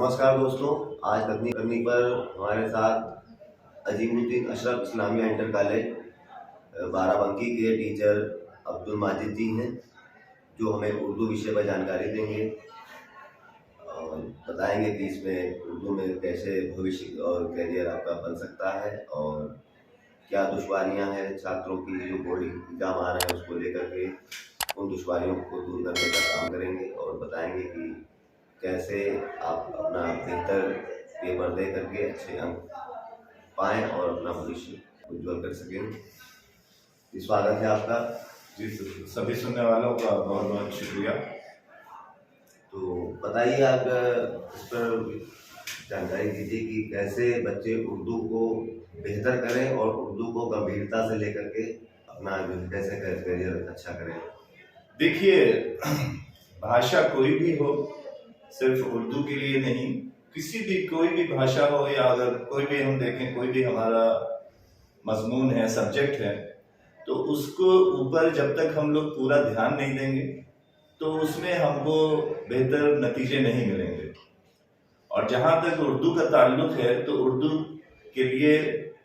नमस्कार दोस्तों, आज तकनीक करनी पर हमारे साथ अजीमुद्दीन अशरफ इस्लामिया इंटर कॉलेज बाराबंकी के टीचर अब्दुल माजिद जी हैं, जो हमें उर्दू विषय पर जानकारी देंगे और बताएंगे कि इसमें उर्दू में कैसे भविष्य और करियर आपका बन सकता है और क्या दुश्वारियां हैं छात्रों की जो बोर्ड एग्जाम आ रहे हैं उसको लेकर के उन दुश्वारियों को दूर करने का काम करेंगे और बताएंगे कि कैसे आप अपना बेहतर पेपर दे करके अच्छे अंक पाएँ और अपना भविष्य उज्जवल कर सकें। स्वागत है आपका। जी, सभी सुनने वालों का बहुत बहुत शुक्रिया। तो बताइए, आप इस पर जानकारी दीजिए कि कैसे बच्चे उर्दू को बेहतर करें और उर्दू को गंभीरता से लेकर के अपना कैसे करियर अच्छा करें। देखिए, भाषा कोई भी हो, सिर्फ उर्दू के लिए नहीं, किसी भी कोई भी भाषा हो या अगर कोई भी हम देखें, कोई भी हमारा मजमून है, सब्जेक्ट है, तो उसको ऊपर जब तक हम लोग पूरा ध्यान नहीं देंगे तो उसमें हमको बेहतर नतीजे नहीं मिलेंगे। और जहाँ तक उर्दू का ताल्लुक है तो उर्दू के लिए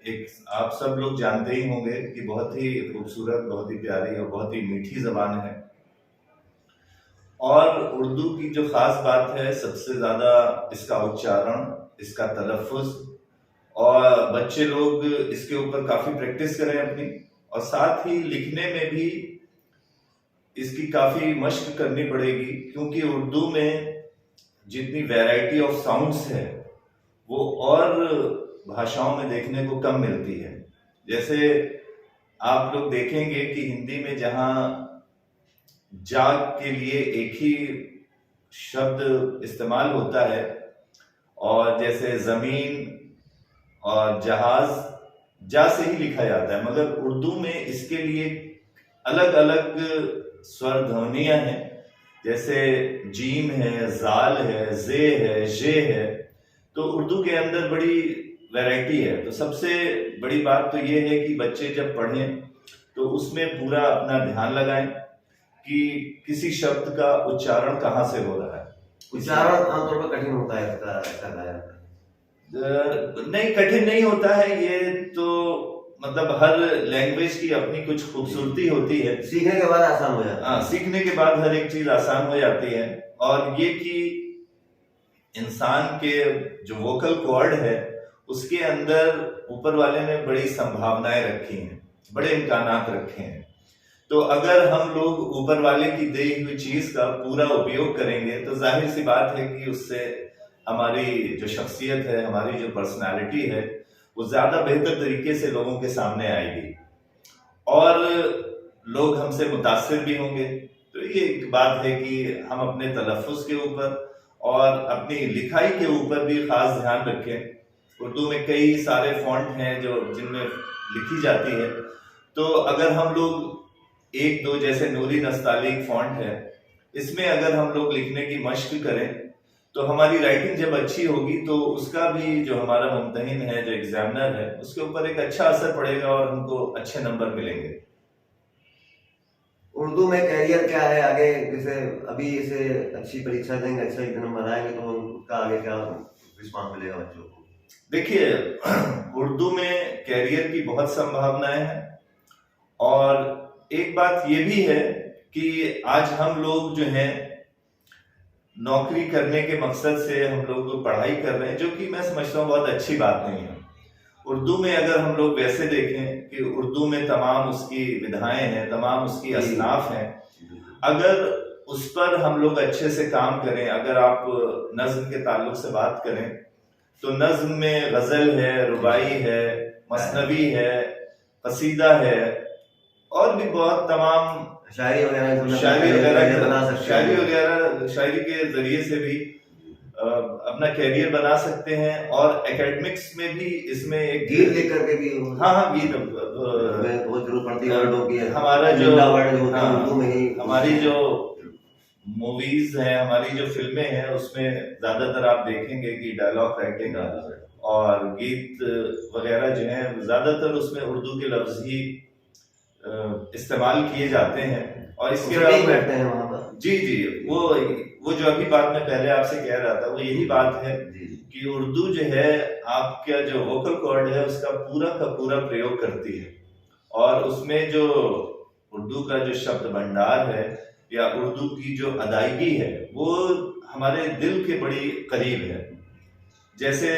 एक आप सब लोग जानते ही होंगे कि बहुत ही खूबसूरत, बहुत ही प्यारी और बहुत ही मीठी ज़बान है। और उर्दू की जो ख़ास बात है, सबसे ज़्यादा इसका उच्चारण, इसका तलफ़्फ़ुज़, और बच्चे लोग इसके ऊपर काफ़ी प्रैक्टिस करें अपनी, और साथ ही लिखने में भी इसकी काफ़ी मश्क करनी पड़ेगी, क्योंकि उर्दू में जितनी वैरायटी ऑफ साउंड्स है वो और भाषाओं में देखने को कम मिलती है। जैसे आप लोग देखेंगे कि हिंदी में जहाँ जाग के लिए एक ही शब्द इस्तेमाल होता है, और जैसे ज़मीन और जहाज जा से ही लिखा जाता है, मगर उर्दू में इसके लिए अलग अलग स्वर ध्वनियाँ हैं। जैसे जीम है, जाल है, जे है, जे है, तो उर्दू के अंदर बड़ी वैरायटी है। तो सबसे बड़ी बात तो ये है कि बच्चे जब पढ़ें तो उसमें पूरा अपना ध्यान लगाएं कि किसी शब्द का उच्चारण कहाँ से हो रहा है। उच्चारण आमतौर पर कठिन होता है इसका, ऐसा कहा जाता है। नहीं, कठिन नहीं होता है ये तो, मतलब हर लैंग्वेज की अपनी कुछ खूबसूरती होती है। सीखने के बाद आसान हो जाता है। हाँ, सीखने के बाद हर एक चीज आसान हो जाती है। और ये कि इंसान के जो वोकल कॉर्ड है उसके अंदर ऊपर वाले ने बड़ी संभावनाएं रखी हैं, बड़े इम्कानात रखे हैं। तो अगर हम लोग ऊपर वाले की दी हुई चीज का पूरा उपयोग करेंगे तो जाहिर सी बात है कि उससे हमारी जो शख्सियत है, हमारी जो पर्सनालिटी है, वो ज्यादा बेहतर तरीके से लोगों के सामने आएगी और लोग हमसे मुतासिर भी होंगे। तो ये एक बात है कि हम अपने तलफ़्फ़ुज़ के ऊपर और अपनी लिखाई के ऊपर भी खास ध्यान रखें। उर्दू में कई सारे फॉन्ट हैं जो जिनमें लिखी जाती है, तो अगर हम लोग एक दो, जैसे नूरी नस्तालिक फॉन्ट है, इसमें अगर हम लोग लिखने की मश्क करें तो हमारी राइटिंग जब अच्छी होगी तो उसका भी जो हमारा मुम्तहिन है, जो एग्जामिनर है, उसके ऊपर एक अच्छा असर पड़ेगा और हमको अच्छे नंबर मिलेंगे। उर्दू में करियर क्या है आगे? जैसे अभी इसे अच्छी परीक्षा देंगे, अच्छा एक नंबर आएंगे तो उनका आगे क्या रिस्पॉन्स मिलेगा बच्चों को? देखिए, उर्दू में कैरियर की बहुत संभावनाएं हैं, और एक बात ये भी है कि आज हम लोग जो हैं नौकरी करने के मकसद से हम लोग पढ़ाई कर रहे हैं, जो कि मैं समझता हूँ बहुत अच्छी बात नहीं है। उर्दू में अगर हम लोग वैसे देखें कि उर्दू में तमाम उसकी विधाएं हैं, तमाम उसकी असनाफ हैं, अगर उस पर हम लोग अच्छे से काम करें, अगर आप नज्म के ताल्लुक से बात करें तो नज्म में गजल है, रुबाई है, मसनवी है, कसीदा है, और भी बहुत तमाम शायरी के जरिए से भी अपना कैरियर बना सकते हैं। और एकेडमिक्स में भी इसमें एक गीत लिख करके भी, हाँ गीत बहुत जरूरत पड़ती है वर्डों की। हमारा जो हमारी जो मूवीज हैं, हमारी जो फिल्में हैं, उसमें ज्यादातर आप देखेंगे कि डायलॉग राइटिंग और गीत वगैरह जो है ज्यादातर उसमें उर्दू के लफ्ज ही इस्तेमाल किए जाते हैं। और इसके अलावा बैठते हैं वहाँ पर। जी, वो वो जो अभी बात मैं पहले आपसे कह रहा था वो यही बात है जी कि उर्दू जो है आपका जो वोकल कॉर्ड है उसका का पूरा प्रयोग करती है, और उसमें जो उर्दू का जो शब्द भंडार है या उर्दू की जो अदायगी है वो हमारे दिल के बड़ी करीब है। जैसे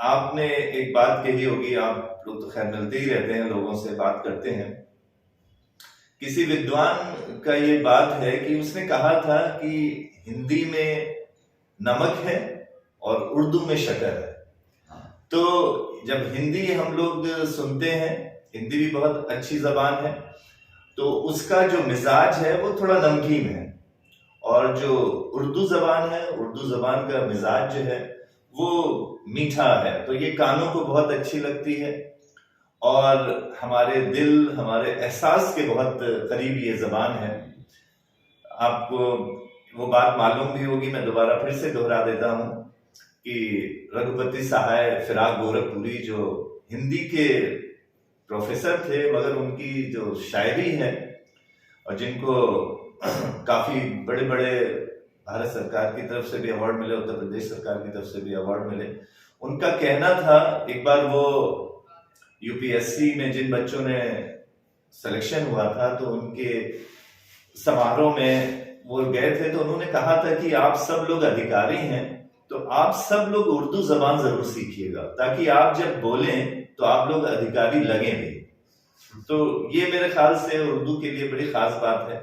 आपने एक बात कही होगी, आप लोग तो खैर मिलते ही रहते हैं, लोगों से बात करते हैं। किसी विद्वान का ये बात है कि उसने कहा था कि हिंदी में नमक है और उर्दू में शक्कर है। तो जब हिंदी हम लोग सुनते हैं, हिंदी भी बहुत अच्छी जबान है, तो उसका जो मिजाज है वो थोड़ा नमकीन है, और जो उर्दू जबान है, उर्दू जबान का मिजाज जो है वो मीठा है। तो ये कानों को बहुत अच्छी लगती है और हमारे दिल, हमारे एहसास के बहुत करीब ये जबान है। आपको वो बात मालूम भी होगी, मैं दोबारा फिर से दोहरा देता हूँ कि रघुपति सहाय फिराक गोरखपुरी जो हिंदी के प्रोफेसर थे, मगर उनकी जो शायरी है और जिनको काफी बड़े बड़े भारत सरकार की तरफ से भी अवार्ड मिले, उत्तर प्रदेश सरकार की तरफ से भी अवार्ड मिले, उनका कहना था, एक बार वो यूपीएससी में जिन बच्चों ने सिलेक्शन हुआ था तो उनके समारोह में वो गए थे, तो उन्होंने कहा था कि आप सब लोग अधिकारी हैं तो आप सब लोग उर्दू जबान जरूर सीखिएगा, ताकि आप जब बोलें तो आप लोग अधिकारी लगेंगे। तो ये मेरे ख्याल से उर्दू के लिए बड़ी खास बात है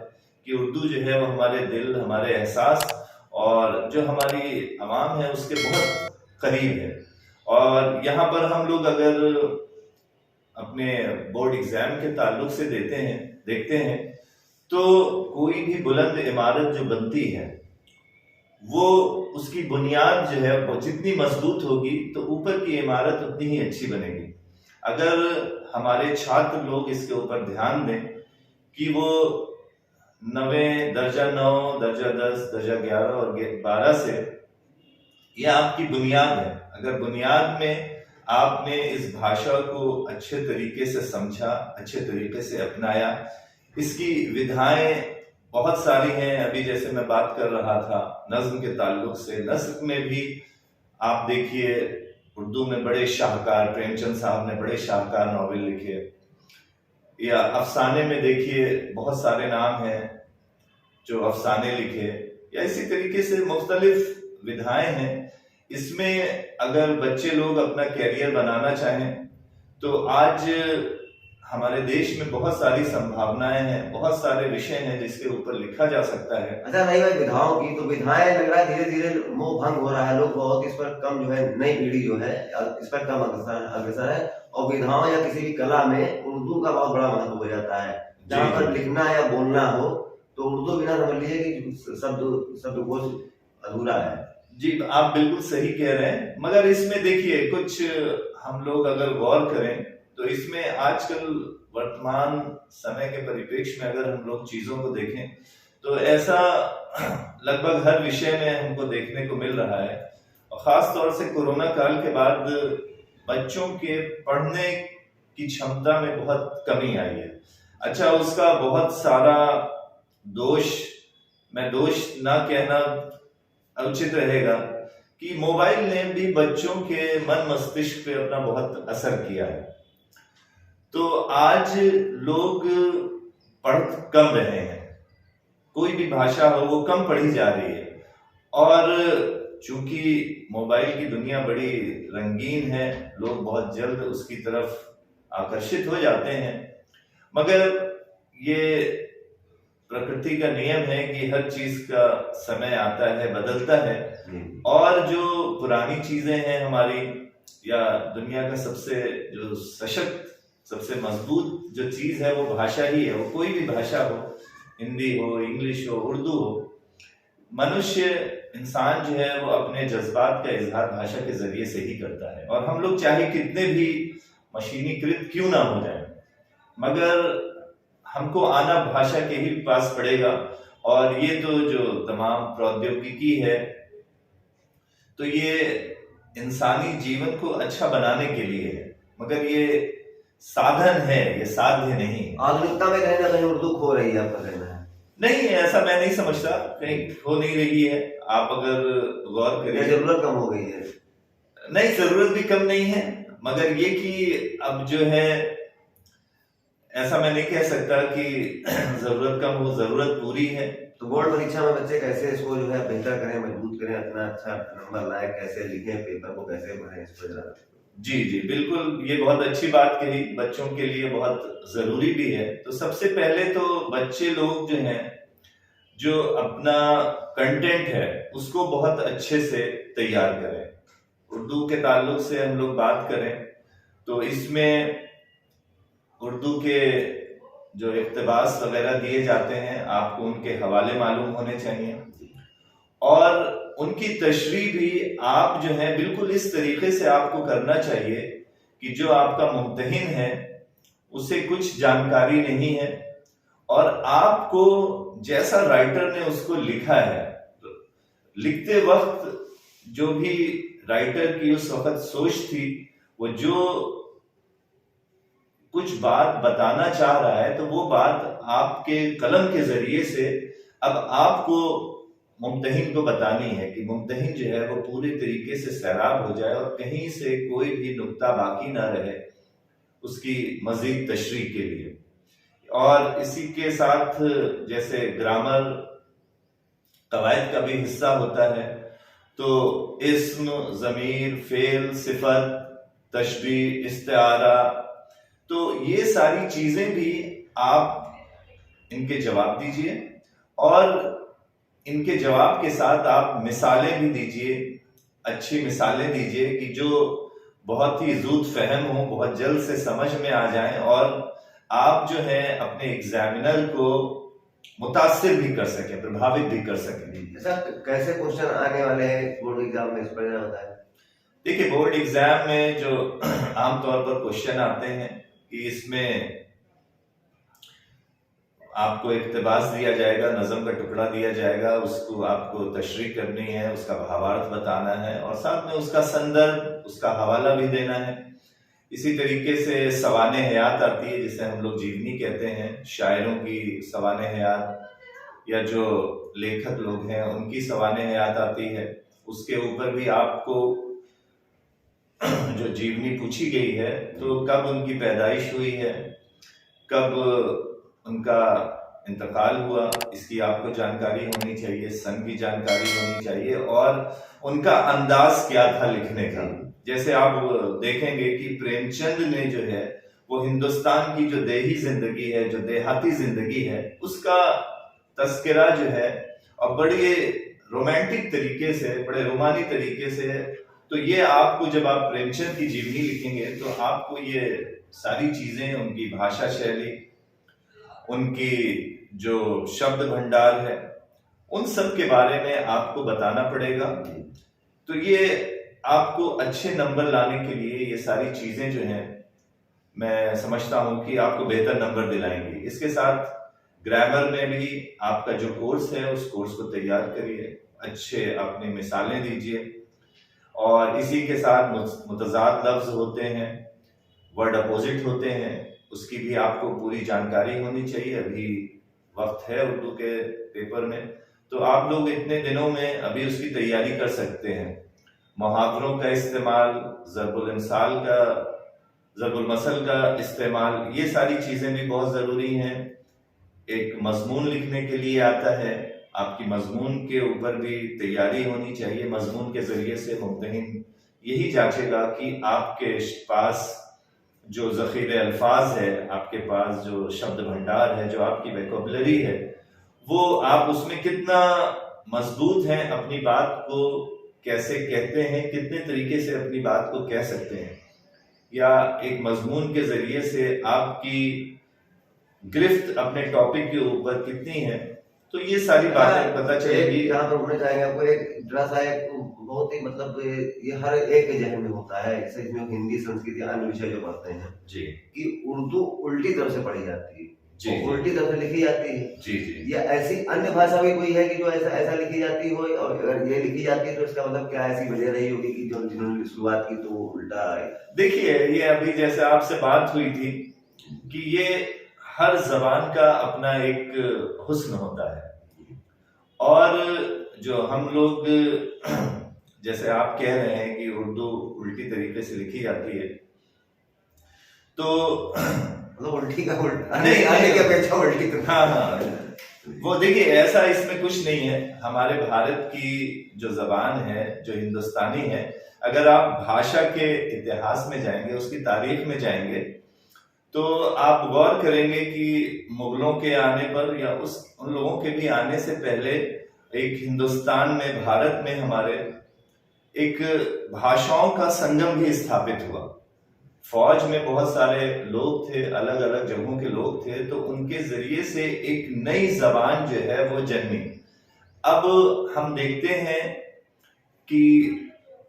कि उर्दू जो है वो हमारे दिल, हमारे एहसास और जो हमारी आवाम है उसके बहुत करीब है। और यहाँ पर हम लोग अगर अपने बोर्ड एग्जाम के ताल्लुक से देखते हैं तो कोई भी बुलंद इमारत जो बनती है वो उसकी बुनियाद जो है वो जितनी मजबूत होगी तो ऊपर की इमारत उतनी ही अच्छी बनेगी। अगर हमारे छात्र लोग इसके ऊपर ध्यान दें कि वो 9 दर्जा 9, दर्जा 10, दर्जा 11 और 12 से, यह आपकी बुनियाद है। अगर बुनियाद में आपने इस भाषा को अच्छे तरीके से समझा, अच्छे तरीके से अपनाया, इसकी विधाएं बहुत सारी हैं। अभी जैसे मैं बात कर रहा था नज्म के ताल्लुक से, नज्म में भी आप देखिए उर्दू में बड़े शाहकार, प्रेमचंद साहब ने बड़े शाहकार नॉवेल लिखे, या अफसाने में देखिए बहुत सारे नाम हैं जो अफसाने लिखे, या इसी तरीके से मुख्तलिफ विधाएं हैं। इसमें अगर बच्चे लोग अपना कैरियर बनाना चाहें तो आज हमारे देश में बहुत सारी संभावनाएं हैं, बहुत सारे विषय हैं जिसके ऊपर लिखा जा सकता है। अच्छा, रही बात विधाओं की, तो विधाएं लग रहा है धीरे धीरे मोह भंग हो रहा है, लोग बहुत इस पर कम जो है, नई पीढ़ी जो है इस पर कम अग्रसर है, और विधाओं या किसी भी कला में उर्दू का बहुत बड़ा महत्व हो जाता है। जहाँ पर लिखना या बोलना हो तो उर्दू बिना समझ लीजिए कि शब्दकोश अधूरा है। जी, आप बिल्कुल सही कह रहे हैं, मगर इसमें देखिए कुछ हम लोग अगर गौर करें तो इसमें आजकल वर्तमान समय के परिप्रेक्ष्य में अगर हम लोग चीजों को देखें तो ऐसा लगभग हर विषय में हमको देखने को मिल रहा है। और खास तौर से कोरोना काल के बाद बच्चों के पढ़ने की क्षमता में बहुत कमी आई है। अच्छा, उसका बहुत सारा दोष, मैं दोष ना कहना उचित रहेगा कि मोबाइल ने भी बच्चों के मन मस्तिष्क पे अपना बहुत असर किया है। तो आज लोग पढ़ कम रहे हैं, कोई भी भाषा हो वो कम पढ़ी जा रही है, और चूंकि मोबाइल की दुनिया बड़ी रंगीन है, लोग बहुत जल्द उसकी तरफ आकर्षित हो जाते हैं। मगर ये प्रकृति का नियम है कि हर चीज का समय आता है, बदलता है, और जो पुरानी चीजें हैं हमारी, या दुनिया का सबसे जो सशक्त, सबसे मजबूत जो चीज है वो भाषा ही है। वो कोई भी भाषा हो, हिंदी हो, इंग्लिश हो, उर्दू हो, मनुष्य, इंसान जो है वो अपने जज्बात का इजहार भाषा के जरिए से ही करता है। और हम लोग चाहे कितने भी मशीनीकृत क्यों ना हो जाए, मगर हमको आना भाषा के ही पास पड़ेगा। और ये तो जो तमाम प्रौद्योगिकी है तो ये इंसानी जीवन को अच्छा बनाने के लिए है, मगर ये साधन है, ये साध्य नहीं। आधुनिकता में कहीं ना कहीं उर्दू खो रही है, आपका कहना है? नहीं, ऐसा मैं नहीं समझता, कहीं हो नहीं रही है। आप अगर गौर या करें, जरूरत कम हो गई है? नहीं, जरूरत भी कम नहीं है, मगर ये कि अब जो है, ऐसा मैं नहीं कह सकता कि जरूरत कम हो, जरूरत पूरी है। तो बोर्ड परीक्षा में बच्चे कैसे इसको जो है बेहतर करें, मजबूत करें, अपना अच्छा नंबर लाए, कैसे लिखें, पेपर को कैसे भरें, इस पर जरा। जी जी बिल्कुल, ये बहुत अच्छी बात कही, बच्चों के लिए बहुत जरूरी भी है। तो सबसे पहले तो बच्चे लोग जो हैं, जो अपना कंटेंट है उसको बहुत अच्छे से तैयार करें। उर्दू के ताल्लुक से हम लोग बात करें तो इसमें उर्दू के जो इक़्तिबास वगैरह दिए जाते हैं, आपको उनके हवाले मालूम होने चाहिए, और उनकी तशरीह भी आप जो है बिल्कुल इस तरीके से आपको करना चाहिए कि जो आपका मुम्तहिन है उसे कुछ जानकारी नहीं है, और आपको जैसा राइटर ने उसको लिखा है, तो लिखते वक्त जो भी राइटर की उस वक्त सोच थी, वो जो कुछ बात बताना चाह रहा है, तो वो बात आपके कलम के जरिए से अब आपको मुम्तहिन को बतानी है कि मुम्तहिन जो है वो पूरे तरीके से सैराब हो जाए और कहीं से कोई भी नुक्ता बाकी ना रहे उसकी मजीद तशरीह के लिए। और इसी के साथ जैसे ग्रामर कवायद का भी हिस्सा होता है, तो इस्म, ज़मीर, फेल, सिफत, तशबीह, इस्तिआरा, तो ये सारी चीजें भी आप इनके जवाब दीजिए, और इनके जवाब के साथ आप मिसालें भी दीजिए, अच्छी मिसालें दीजिए कि जो बहुत ही ज़ूद फहम हो, बहुत जल्द से समझ में आ जाएं, और आप जो है अपने एग्जामिनर को मुतासिर भी कर सकें, प्रभावित भी कर सकें। सर कैसे क्वेश्चन आने वाले हैं बोर्ड एग्जाम में, इस पर जरा बताएं। देखिए, बोर्ड एग्जाम में जो आमतौर पर क्वेश्चन आते हैं कि इसमें आपको इक़्तिबास दिया जाएगा, नज़म का टुकड़ा दिया जाएगा, उसको आपको तशरीह करनी है, उसका भावार्थ बताना है, और साथ में उसका संदर्भ, उसका हवाला भी देना है। इसी तरीके से सवाने हयात आती है, जिसे हम लोग जीवनी कहते हैं, शायरों की सवाने हयात, या जो लेखक लोग हैं उनकी सवाने हयात आती है। उसके ऊपर भी आपको जो जीवनी पूछी गई है, तो कब उनकी पैदाइश हुई है, कब उनका इंतकाल हुआ, इसकी आपको जानकारी होनी चाहिए, सन की जानकारी होनी चाहिए, और उनका अंदाज क्या था लिखने का। जैसे आप देखेंगे कि प्रेमचंद ने जो है वो हिंदुस्तान की जो देही जिंदगी है, जो देहाती जिंदगी है, उसका तस्करा जो है, और बड़े रोमांटिक तरीके से, बड़े रोमानी तरीके से, तो ये आपको जब आप प्रेमचंद की जीवनी लिखेंगे तो आपको ये सारी चीजें, उनकी भाषा शैली, उनकी जो शब्द भंडार है, उन सब के बारे में आपको बताना पड़ेगा। तो ये आपको अच्छे नंबर लाने के लिए ये सारी चीजें जो हैं, मैं समझता हूं कि आपको बेहतर नंबर दिलाएंगी। इसके साथ ग्रामर में भी आपका जो कोर्स है उस कोर्स को तैयार करिए, अच्छे अपनी मिसालें दीजिए, और इसी के साथ मुतजाद लफ्ज होते हैं, वर्ड अपोजिट होते हैं, उसकी भी आपको पूरी जानकारी होनी चाहिए। अभी वक्त है उर्दू के पेपर में, तो आप लोग इतने दिनों में अभी उसकी तैयारी कर सकते हैं। मुहावरों का इस्तेमाल, ज़रबुल इमसाल का, ज़रबुल मसल का इस्तेमाल, ये सारी चीज़ें भी बहुत ज़रूरी हैं। एक मजमून लिखने के लिए आता है, आपकी मजमून के ऊपर भी तैयारी होनी चाहिए। मजमून के ज़रिए से मुम्तहिन यही जांचेगा कि आपके पास जो ज़ख़ीरे अल्फाज है, आपके पास जो शब्द भंडार है, जो आपकी वोकैबुलरी है, वो आप उसमें कितना मजबूत हैं, अपनी बात को कैसे कहते हैं, कितने तरीके से अपनी बात को कह सकते हैं, या एक मजमून के जरिए से आपकी गिरफ्त अपने टॉपिक के ऊपर कितनी है, तो ये सारी बातें पता चलेगी। यहाँ पर उन्हें चाहेंगे आपको एक जरा सा एक बहुत ही मतलब ये हर एक के जहन में होता है, जैसे इसमें हिंदी, संस्कृत, अन्य विषय जो पढ़ते हैं जी, कि उर्दू उल्टी तरफ से पढ़ी जाती है, जी, उल्टी तरफ से लिखी जाती है। जी जी, या ऐसी अन्य भाषा भी कोई है कि जो ऐसा लिखी जाती हो, और अगर ये लिखी जाती है तो इसका मतलब क्या ऐसी वजह रही होगी कि जो जिन्होंने शुरुआत की तो उल्टा है? देखिए, ये अभी जैसे आपसे बात हुई थी कि ये हर जबान का अपना एक हुस्न होता है। और जो हम लोग जैसे आप कह रहे हैं कि उर्दू उल्टी तरीके से लिखी जाती है, तो मतलब उल्टी का उल्टा नहीं, आने की अपेक्षा उल्टी तो हाँ, वो देखिए ऐसा इसमें कुछ नहीं है। हमारे भारत की जो जबान है, जो हिंदुस्तानी है, अगर आप भाषा के इतिहास में जाएंगे, उसकी तारीख में जाएंगे, तो आप गौर करेंगे कि मुगलों के आने पर या उन लोगों के भी आने से पहले एक हिंदुस्तान में, भारत में हमारे एक भाषाओं का संगम भी स्थापित हुआ। फौज में बहुत सारे लोग थे, अलग अलग जगहों के लोग थे, तो उनके जरिए से एक नई जबान जो है वो जन्मी। अब हम देखते हैं कि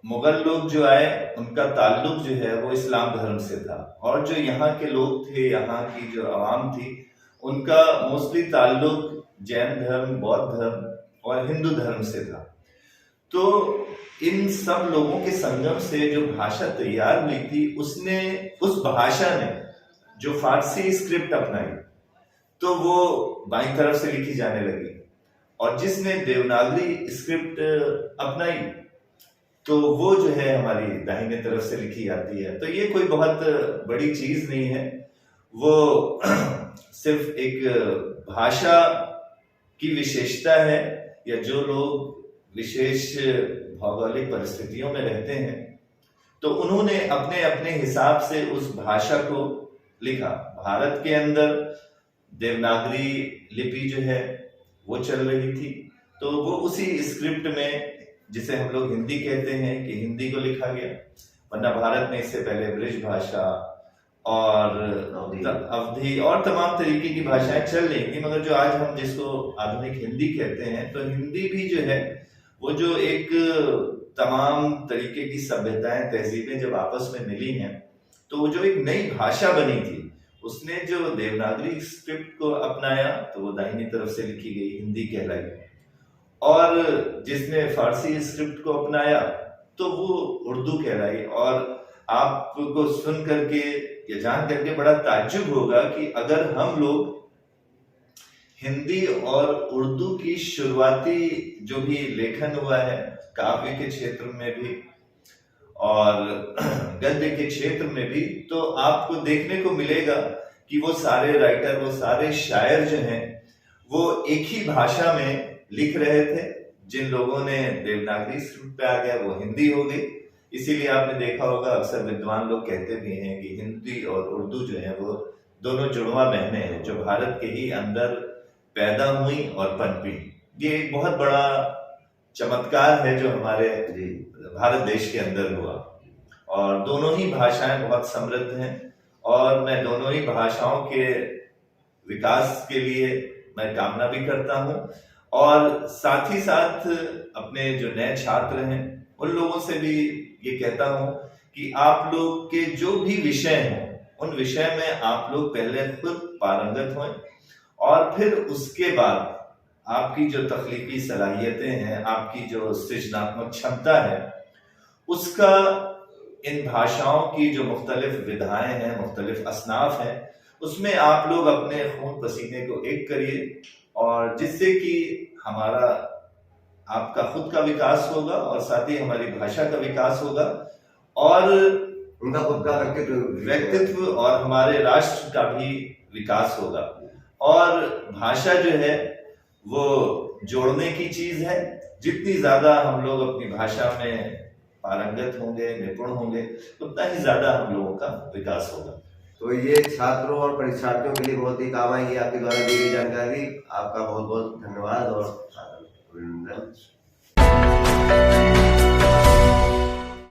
मुगल लोग जो आए, उनका ताल्लुक जो है वो इस्लाम धर्म से था, और जो यहाँ के लोग थे, यहाँ की जो आवाम थी, उनका मोस्टली ताल्लुक जैन धर्म, बौद्ध धर्म और हिंदू धर्म से था। तो इन सब लोगों के संगम से जो भाषा तैयार हुई थी, उसने, उस भाषा ने जो फारसी स्क्रिप्ट अपनाई, तो वो बाईं तरफ से लिखी जाने लगी, और जिसने देवनागरी स्क्रिप्ट अपनाई, तो वो जो है हमारी दाहिने तरफ से लिखी जाती है। तो ये कोई बहुत बड़ी चीज नहीं है, वो सिर्फ एक भाषा की विशेषता है, या जो लोग विशेष भौगोलिक परिस्थितियों में रहते हैं, तो उन्होंने अपने अपने हिसाब से उस भाषा को लिखा। भारत के अंदर देवनागरी लिपि जो है वो चल रही थी, तो वो उसी स्क्रिप्ट में, जिसे हम लोग हिंदी कहते हैं, कि हिंदी को लिखा गया। वरना भारत में इससे पहले ब्रिज भाषा और अवधी और तमाम तरीके की भाषाएं चल रही थी, मगर जो आज हम जिसको आधुनिक हिंदी कहते हैं, तो हिंदी भी जो है वो जो एक तमाम तरीके की सभ्यताएं, तहजीबें जब आपस में मिली हैं, तो वो जो एक नई भाषा बनी थी, उसने जो देवनागरी स्क्रिप्ट को अपनाया, तो वो दाहिनी तरफ से लिखी गई हिंदी कहलाई, और जिसने फारसी स्क्रिप्ट को अपनाया, तो वो उर्दू कहलाई। और आपको सुन करके या जान करके बड़ा ताज्जुब होगा कि अगर हम लोग हिंदी और उर्दू की शुरुआती जो भी लेखन हुआ है, काव्य के क्षेत्र में भी और गद्य के क्षेत्र में भी, तो आपको देखने को मिलेगा कि वो सारे राइटर, वो सारे शायर जो हैं, वो एक ही भाषा में लिख रहे थे। जिन लोगों ने देवनागरी स्क्रिप्ट पे आ गया, वो हिंदी हो गई। इसीलिए आपने देखा होगा, अक्सर विद्वान लोग कहते भी हैं कि हिंदी और उर्दू जो है वो दोनों जुड़वा बहनें हैं, जो भारत के ही अंदर पैदा हुई और पनपी। ये एक बहुत बड़ा चमत्कार है जो हमारे भारत देश के अंदर हुआ, और दोनों ही भाषाएं बहुत समृद्ध हैं, और मैं दोनों ही भाषाओं के विकास के लिए मैं कामना भी करता हूं। और साथ ही साथ अपने जो नए छात्र हैं, उन लोगों से भी ये कहता हूं कि आप लोग के जो भी विषय हैं, उन विषय में आप लोग पहले खुद पारंगत हों, और फिर उसके बाद आपकी जो तख्लीकी सलाहियतें हैं, आपकी जो सृजनात्मक क्षमता है, उसका इन भाषाओं की जो मुख्तलिफ विधाएं हैं, मुख्तलिफ असनाफ हैं, उसमें आप लोग अपने खून पसीने को एक करिए, और जिससे कि हमारा, आपका खुद का विकास होगा, और साथ ही हमारी भाषा का विकास होगा, और उनका खुद का व्यक्तित्व और हमारे राष्ट्र का भी विकास होगा। और भाषा जो है वो जोड़ने की चीज है। जितनी ज्यादा हम लोग अपनी भाषा में पारंगत होंगे, निपुण होंगे, उतना ही ज्यादा हम लोगों का विकास होगा। तो ये छात्रों और परीक्षार्थियों के लिए बहुत ही काम आएगी आपके द्वारा दी गई जानकारी। आपका बहुत बहुत धन्यवाद और अभिनंदन।